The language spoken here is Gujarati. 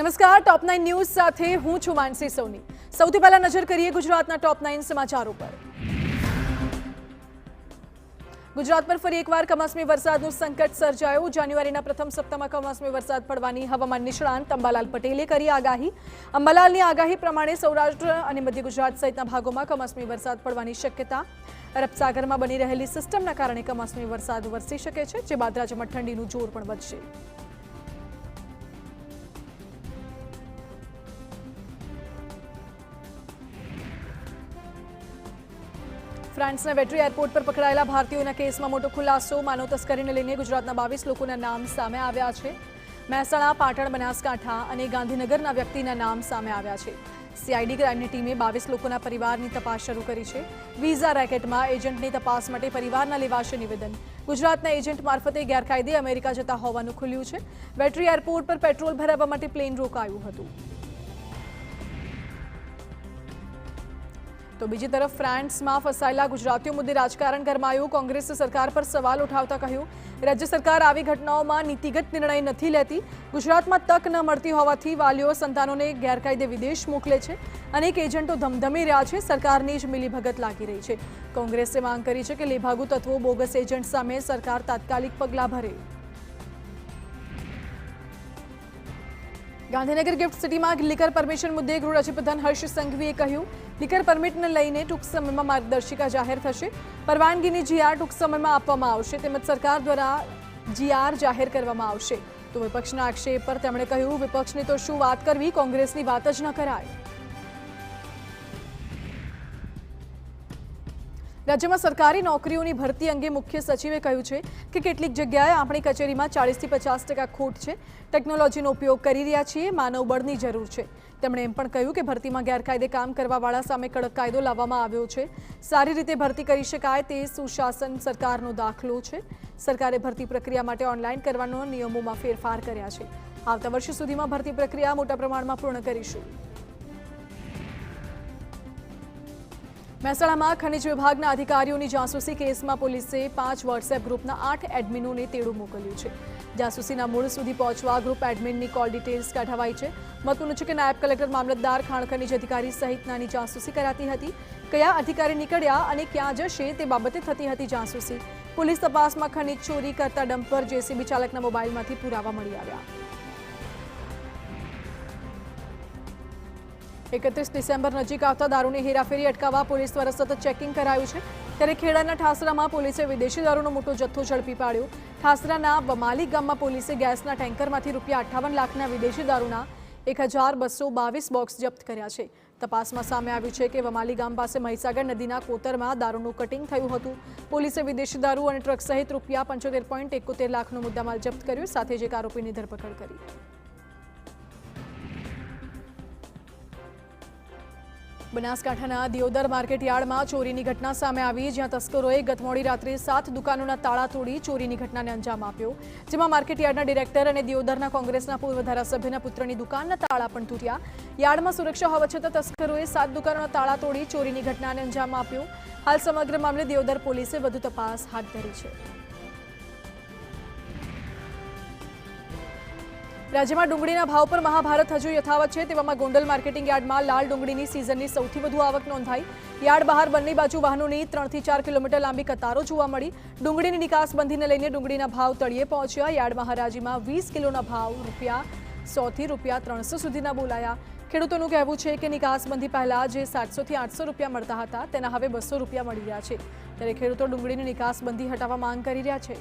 નમસ્કાર, ટોપ 9 ન્યૂઝ સાથે હું છું માનસી સોની। સૌથી પહેલા નજર કરીએ ગુજરાતના ટોપ 9 સમાચારો પર। ગુજરાત પર ફરી એકવાર કમોસમી વરસાદનું સંકટ સર્જાયું। જાન્યુઆરીના પ્રથમ સપ્તાહમાં કમોસમી વરસાદ પડવાની હવામાન નિષ્ણાંત અંબાલાલ પટેલે કરી આગાહી। અંબાલાલની આગાહી પ્રમાણે સૌરાષ્ટ્ર અને મધ્ય ગુજરાત સહિતના ભાગોમાં કમોસમી વરસાદ પડવાની શક્યતા। અરબ સાગરમાં બની રહેલી સિસ્ટમના કારણે કમોસમી વરસાદ વરસી શકે છે, જે બાદ રાજ્યમાં ઠંડીનું જોર પણ વધશે। ફ્રાન્સના વેટ્રી એરપોર્ટ પર પકડાયેલા ભારતીયોના કેસમાં મોટો ખુલાસો। માનવ તસ્કરીને લઈને ગુજરાતના 22 લોકોના નામ સામે આવ્યા છે। મહેસાણા, પાટણ, બનાસકાંઠા અને ગાંધીનગરના વ્યક્તિના નામ સામે આવ્યા છે। સીઆઈડી ક્રાઇમની ટીમે 22 લોકોના પરિવારની તપાસ શરૂ કરી છે। વિઝા રેકેટમાં એજન્ટની તપાસ માટે પરિવારના લેવાશે નિવેદન। ગુજરાતના એજન્ટ મારફતે ગેરકાયદે અમેરિકા જતા હોવાનું ખુલ્યું છે। વેટ્રી એરપોર્ટ પર પેટ્રોલ ભરાવવા માટે પ્લેન રોકાયું હતું। તો બીજી તરફ ફ્રાન્સમાં ફસાયેલા ગુજરાતીઓ મુદ્દે રાજકારણ ગરમાયું। કોંગ્રેસે સરકાર પર સવાલ ઉઠાવતા કહ્યું, રાજ્ય સરકાર આવી ઘટનાઓમાં નીતિગત નિર્ણય નથી લેતી। ગુજરાતમાં તક ન મળતી હોવાથી વાલીઓ સંતાનોને ગેરકાયદે વિદેશ મોકલે છે। અનેક એજન્ટો ધમધમી રહ્યા છે। સરકારની જ મિલીભગત લાગી રહી છે। કોંગ્રેસે માંગ કરી છે કે લેભાગુ તત્વો, બોગસ એજન્ટ સામે સરકાર તાત્કાલિક પગલાં ભરે। ગાંધીનગર ગિફ્ટ સિટીમાં લીકર પરમિશન મુદ્દે ગૃહ રાજ્યપ્રધાન હર્ષ સંઘવીએ કહ્યું, લીકર પરમિટને લઈને ટૂંક સમયમાં માર્ગદર્શિકા જાહેર થશે। પરવાનગીની જીઆર ટૂંક સમયમાં આપવામાં આવશે, તેમજ સરકાર દ્વારા જીઆર જાહેર કરવામાં આવશે। તો વિપક્ષના આક્ષેપ પર તેમણે કહ્યું, વિપક્ષની તો શું વાત કરવી, કોંગ્રેસની વાત જ ન કરાય। રાજ્યમાં સરકારી નોકરીઓની ભરતી અંગે મુખ્ય સચિવે કહ્યું છે કે કેટલીક જગ્યાએ આપણી કચેરીમાં 40 થી 50% ખોટ છે। ટેકનોલોજીનો ઉપયોગ કરી રહ્યા છીએ, માનવ બળની જરૂર છે। તેમણે એમ પણ કહ્યું કે ભરતીમાં ગેરકાયદે કામ કરવાવાળા સામે કડક કાયદો લાવવામાં આવ્યો છે। સારી રીતે ભરતી કરી શકાય તે સુશાસન સરકારનો દાખલો છે। સરકારે ભરતી પ્રક્રિયા માટે ઓનલાઈન કરવાનો નિયમોમાં ફેરફાર કર્યા છે। આવતા વર્ષ સુધીમાં ભરતી પ્રક્રિયા મોટા પ્રમાણમાં પૂર્ણ કરીશું। મહેસાણામાં ખનિજ વિભાગના અધિકારીઓની જાસૂસી કેસમાં પોલીસે 5 વોટ્સએપ ગ્રુપના 8 એડમિનોને તેડું મોકલ્યું છે। જાસૂસીના મૂળ સુધી પહોંચવા ગ્રુપ એડમિનની કોલ ડિટેલ્સ કઢાવાઈ છે। મહત્વનું છે કે નાયબ કલેક્ટર, મામલતદાર, ખાણ ખનિજ અધિકારી સહિતનાની જાસૂસી કરાતી હતી। કયા અધિકારી નીકળ્યા અને ક્યાં જશે તે બાબતે થતી હતી જાસૂસી। પોલીસ તપાસમાં ખનિજ ચોરી કરતા ડમ્પર જેસીબી ચાલકના મોબાઈલમાંથી પુરાવા મળી આવ્યા। 31 ડિસેમ્બર નજીક આવતા દારૂની હેરાફેરી અટકાવવા પોલીસ દ્વારા સતત ચેકિંગ કરાયું છે। ત્યારે ખેડાના ઠાસરામાં પોલીસે વિદેશી દારૂનો મોટો જથ્થો ઝડપી પાડ્યો। ઠાસરાના વમાલી ગામમાં પોલીસે ગેસના ટેન્કરમાંથી ₹58 લાખના વિદેશી દારૂના 1222 બોક્સ જપ્ત કર્યા છે। તપાસમાં સામે આવ્યું છે કે વમાલી ગામ પાસે મહીસાગર નદીના કોતરમાં દારૂનું કટિંગ થયું હતું। પોલીસે વિદેશી દારૂ અને ટ્રક સહિત ₹75.71 લાખનો મુદ્દામાલ જપ્ત કર્યો, સાથે જ એક આરોપીની ધરપકડ કરી। બનાસકાંઠાના દિયોદર માર્કેટ યાર્ડમાં ચોરીની ઘટના સામે આવી, જ્યાં તસ્કરોએ ગત મોડી રાત્રે 7 દુકાનોના તાળા તોડી ચોરીની ઘટનાને અંજામ આપ્યો। જેમાં માર્કેટ યાર્ડના ડિરેક્ટર અને દિયોદરના કોંગ્રેસના પૂર્વ ધારાસભ્યના પુત્રની દુકાનના તાળા પણ તૂટ્યા। યાર્ડમાં સુરક્ષા હોવા છતાં તસ્કરોએ 7 દુકાનોના તાળા તોડી ચોરીની ઘટનાને અંજામ આપ્યો। હાલ સમગ્ર મામલે દિયોદર પોલીસે વધુ તપાસ હાથ ધરી છે। રાજ્યમાં ડુંગળીના ભાવ પર મહાભારત હજુ યથાવત છે। તેવામાં ગોંડલ માર્કેટિંગ યાર્ડમાં લાલ ડુંગળીની સિઝનની સૌથી વધુ આવક નોંધાઈ। યાર્ડ બહાર બંને બાજુ વાહનોની 3 થી 4 કિલોમીટર લાંબી કતારો જોવા મળી। ડુંગળીની નિકાસબંધીને લઈને ડુંગળીના ભાવ તળિયે પહોંચ્યા। યાર્ડમાં હરાજીમાં 20 કિલોના ભાવ ₹100 થી ₹300 સુધીના બોલાયા। ખેડૂતોનું કહેવું છે કે નિકાસબંધી પહેલા જે ₹700 થી ₹800 મળતા હતા, તેના હવે ₹200 મળી રહ્યા છે। ત્યારે ખેડૂતો ડુંગળીની નિકાસબંધી હટાવવા માંગ કરી રહ્યા છે।